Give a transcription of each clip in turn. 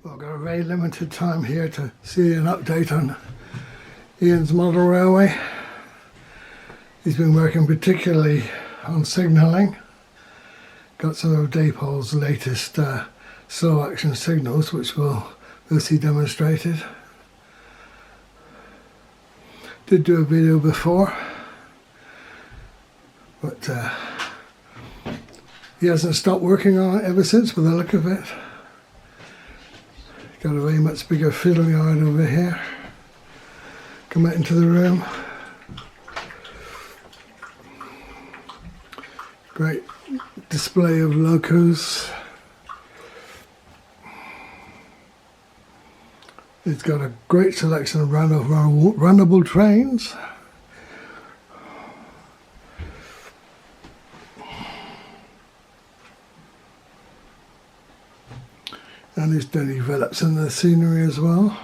Well, I've got a very limited time here to see an update on Ian's model railway. He's been working particularly on signalling. Got some of Dapol's latest slow action signals, which we'll see demonstrated. Did do a video before, but he hasn't stopped working on it ever since, by the look of it. Got a very much bigger fiddle yard over here. Come out into the room. Great display of locos. It's got a great selection of runnable trains. And he's done develops in the scenery as well.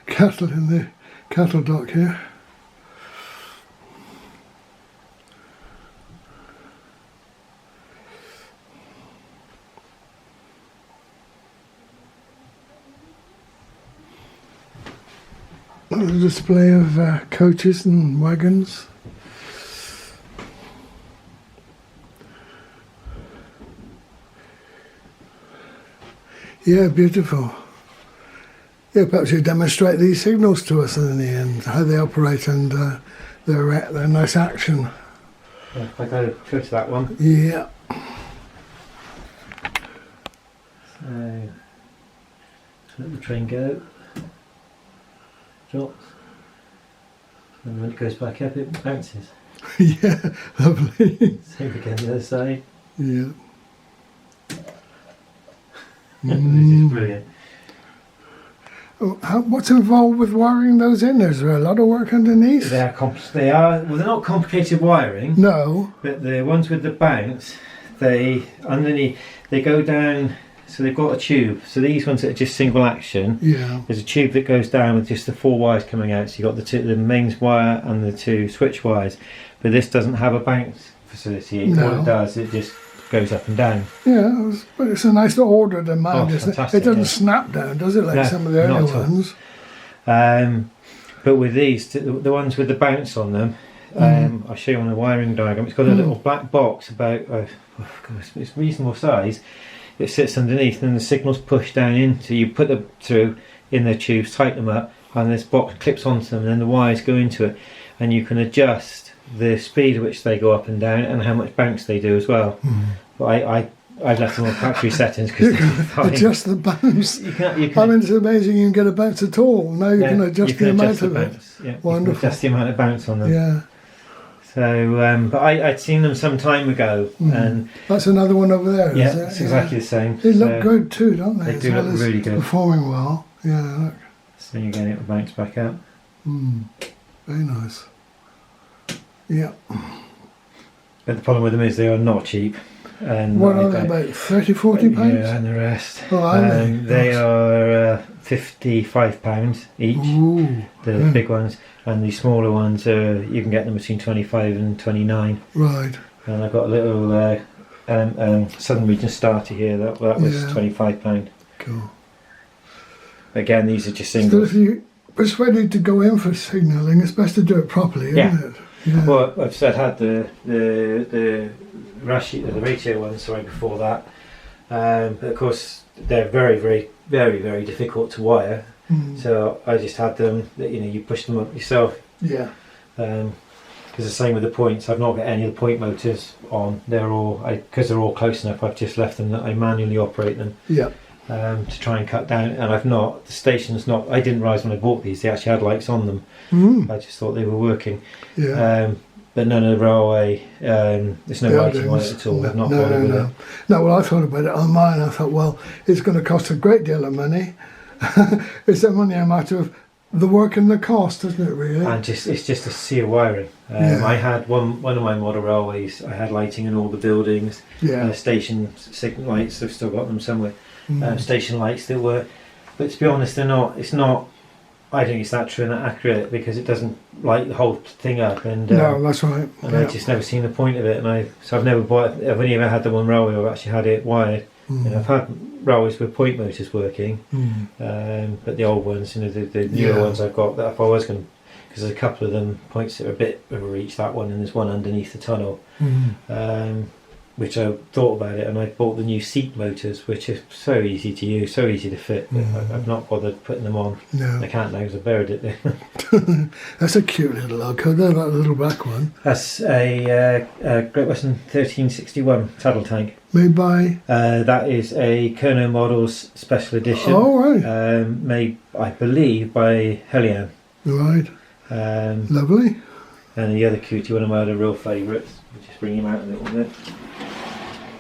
Cattle in the cattle dock here. A display of coaches and wagons. Yeah, beautiful. Yeah, perhaps you demonstrate these signals to us in the end, how they operate and their nice action. Yeah, if I go to that one. Yeah. So, let the train go. Drops. And when it goes back up, it bounces. Yeah, lovely. Same again the other side. Yeah. This is brilliant. Oh, what's involved with wiring those in? Is there a lot of work underneath? Well, they're not complicated wiring. No. But the ones with the bounce, they go down. So they've got a tube. So these ones that are just single action. Yeah. There's a tube that goes down with just the 4 wires coming out. So you've got the mains wire and the 2 switch wires. But this doesn't have a bounce facility. No. All it does, it just goes up and down. Yeah, but it's a nice ordered amount, Oh, isn't it? fantastic, It doesn't yeah. snap down, does it, like No, some of the not early at all. ones? But with these, the ones with the bounce on them, I'll show you on the wiring diagram. It's got a little black box about, it's reasonable size. It sits underneath, and the signals push down into. You put them through in the tubes, tighten them up, and this box clips onto them, and then the wires go into it, and you can adjust the speed at which they go up and down, and how much bounce they do as well. But I've left them on factory settings because Adjust the bounce. you can, I mean, it's amazing you can get a bounce at all. Now you can adjust the amount of it. Yeah, Wonderful. you can adjust the amount of bounce on them. Yeah. So, but I'd seen them some time ago, and That's another one over there, yeah, is it? it's exactly the same. They look So good too, don't they? They As do well look as really good. Performing well. Yeah, look. So you're getting it to bounce back up. Very nice. Yeah. But the problem with them is they are not cheap. And What are they, about 30, 40 pounds? Yeah, and the rest. Oh, are they? They Nice. are £55 each. Ooh, The big ones, and the smaller ones you can get them between 25 and 29. right. And I've got a little Southern Region starter here. That was Yeah. £25. Cool. Again, these are just Still, singles. if you persuaded to go in for signalling, it's best to do it properly, isn't Yeah. it? Yeah. Well, I've said had the ratio one, sorry, before that. But of course, they're very, very, very, very difficult to wire. So I just had them. You push them up yourself. Yeah. Because the same with the points. I've not got any of the point motors on. They're all because they're all close enough. I've just left them that I manually operate them. Yeah. To try and cut down. And I've not. The station's not. I didn't realise when I bought these they actually had lights on them. I just thought they were working. Yeah. But none of the railway, there's no lighting on it at all. I've not bothered with it. No, well, I thought about it on mine. I thought, well, it's going to cost a great deal of money. It's only a matter of the work and the cost, isn't it, really? And it's just a sea of wiring. Yeah. I had one of my model railways. I had lighting in all the buildings. Yeah. Station signal lights. I've still got them somewhere. Station lights that were, but to be honest, they're not. It's not. I think it's that true and that accurate because it doesn't light the whole thing up. And No, that's right. and Yeah. I've just never seen the point of it. And I've never bought. I've only ever had the one railway. I've actually had it wired. You know, I've had railways with point motors working, but the old ones, you know, the newer ones I've got, that if I was going to, because there's a couple of them points that are a bit over reach, that one, and there's one underneath the tunnel, which I thought about it, and I bought the new seat motors, which are so easy to use, so easy to fit. I've not bothered putting them on. No. I can't now because I buried it there. That's a cute little locomotive, that little black one. That's a Great Western 1361 saddle tank. Made by? That is a Cornish Models Special Edition. Oh, right. Made, I believe, by Hellion. Right. Lovely. And the other cutie, one of my other real favourites, we'll just bring him out a little bit,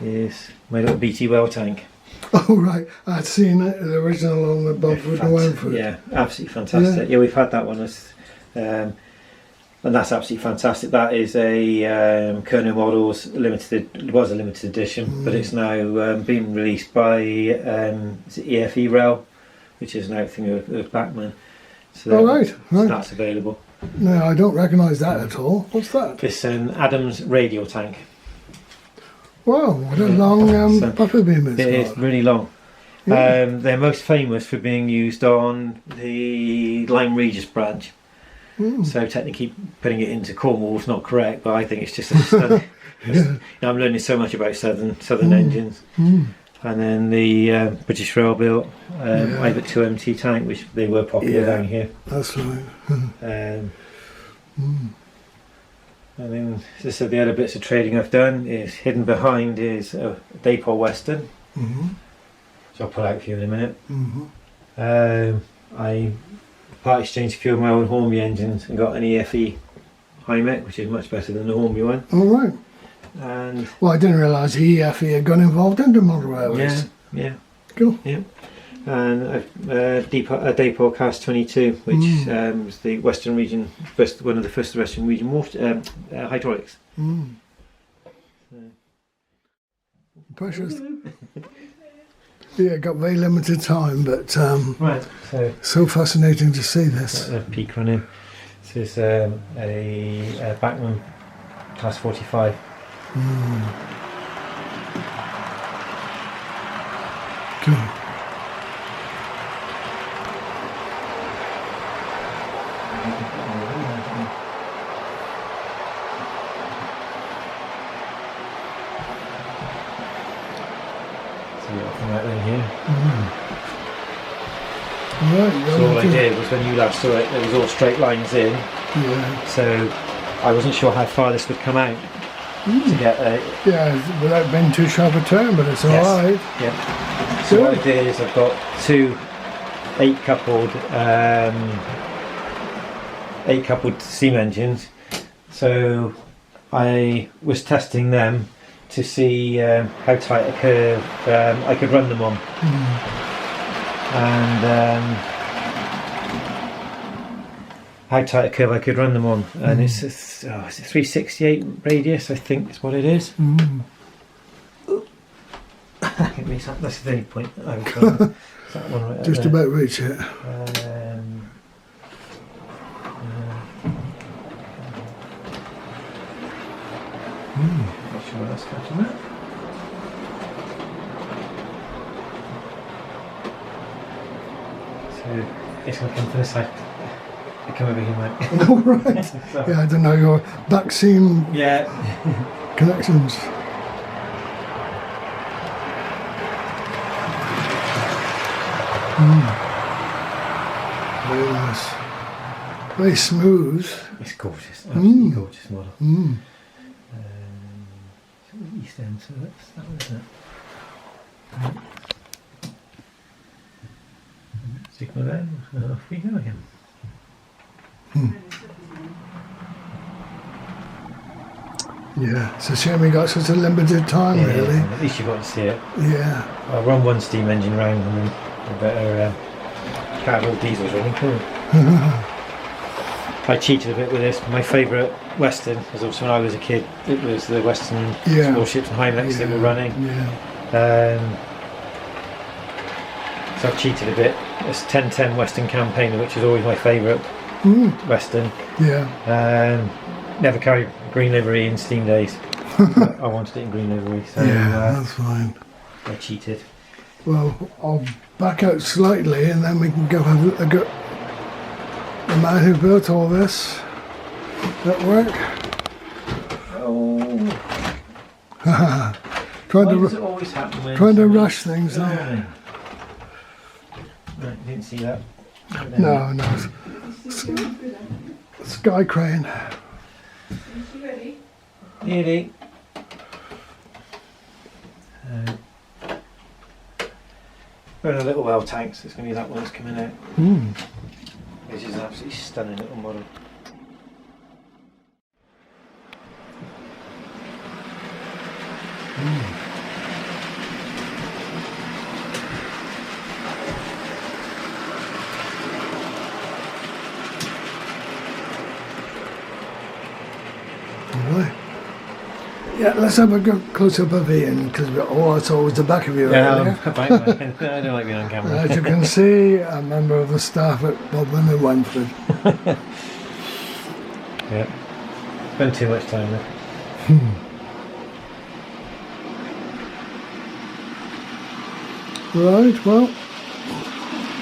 is my little BT well tank. Oh, right. I'd seen it, the original on the Bumford and Wentford. Yeah, absolutely fantastic. Yeah, we've had that one. And that's absolutely fantastic. That is a Cornish Models limited. It was a limited edition, but it's now been released by is it EFE Rail, which is an outthing of Bachmann. So right. That's available. No, I don't recognise that at all. What's that? It's an Adams radial tank. Wow, what a long buffer beam it's It is got. really long. Yeah. They're most famous for being used on the Lyme Regis branch. So technically putting it into Cornwall is not correct, but I think it's just a stunning. You know, I'm learning so much about southern engines. And then the British Rail built Ibert 2MT tank, which they were popular down here. That's right. And then, as I said, the other bits of trading I've done is hidden behind is a Daypole Western, which I'll pull out for you in a minute. I part exchanged a few of my old Hornby engines and got an EFE Hymec, which is much better than the Hornby one. All right. And well, I didn't realise EFE had got involved in the model railways. Yeah. Cool. Yeah. And a Daypole Cast 22, which was the Western Region, one of the first Western Region water, hydraulics. Precious. Yeah, got very limited time, but Right. so fascinating to see this. A peak running. This is a Bachmann Class 45. Cool. Right in here. Right, So all I did was, when you last saw it, there was all straight lines in. Yeah. So I wasn't sure how far this would come out to get a. Yeah, without being too sharp a turn, but it's all right. Yeah. So what I did is I've got two 8-coupled steam engines. So I was testing them to see how tight a curve I could run them on. And how tight a curve I could run them on. And it's a 368 radius, I think is what it is. That's the only point I've got. That one right Just there. about reach it. Not sure what that's catching that. So it's going to come to this side. They come over here, mate. All right. Yeah, I don't know your back seam Yeah. connections. Very nice. Very smooth. It's gorgeous. Absolutely gorgeous model. East End, so that's that one, isn't it? Signal down, off we go again. Yeah, it's a shame we got such a limited time, really. At least you got to see it. Yeah. I'll run one steam engine round and then a better cargo diesels running. Cool. I cheated a bit with this. My favourite Western was obviously when I was a kid. It was the Western small ships and Hymex that were running. So I've cheated a bit. It's 1010 Western Campaigner, which is always my favourite Western. Never carried green livery in steam days. I wanted it in green livery. So, that's fine. I cheated. Well, I'll back out slightly and then we can go have a look at the man who built all this at work. Oh, Trying why to does it always happen when trying to somebody- rush things there. Right, didn't see that. No, no. Sky crane. Nearly. We're in a little well tank, so it's going to be that one that's coming out. Which is an absolutely stunning little model. Right. Yeah, let's have a good close up of Ian because all I saw was the back of you earlier. I don't like being on camera. As you can see, a member of the staff at Bodmin and Wenford. Yeah. Spend too much time there. Right, well,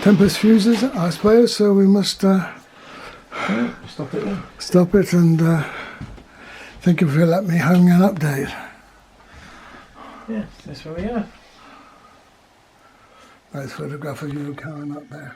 Tempest fuses, I suppose, so we must Stop it then. stop it and think if you'll let me hang an update. Yeah, that's where we are. Nice photograph of you, Karen, up there.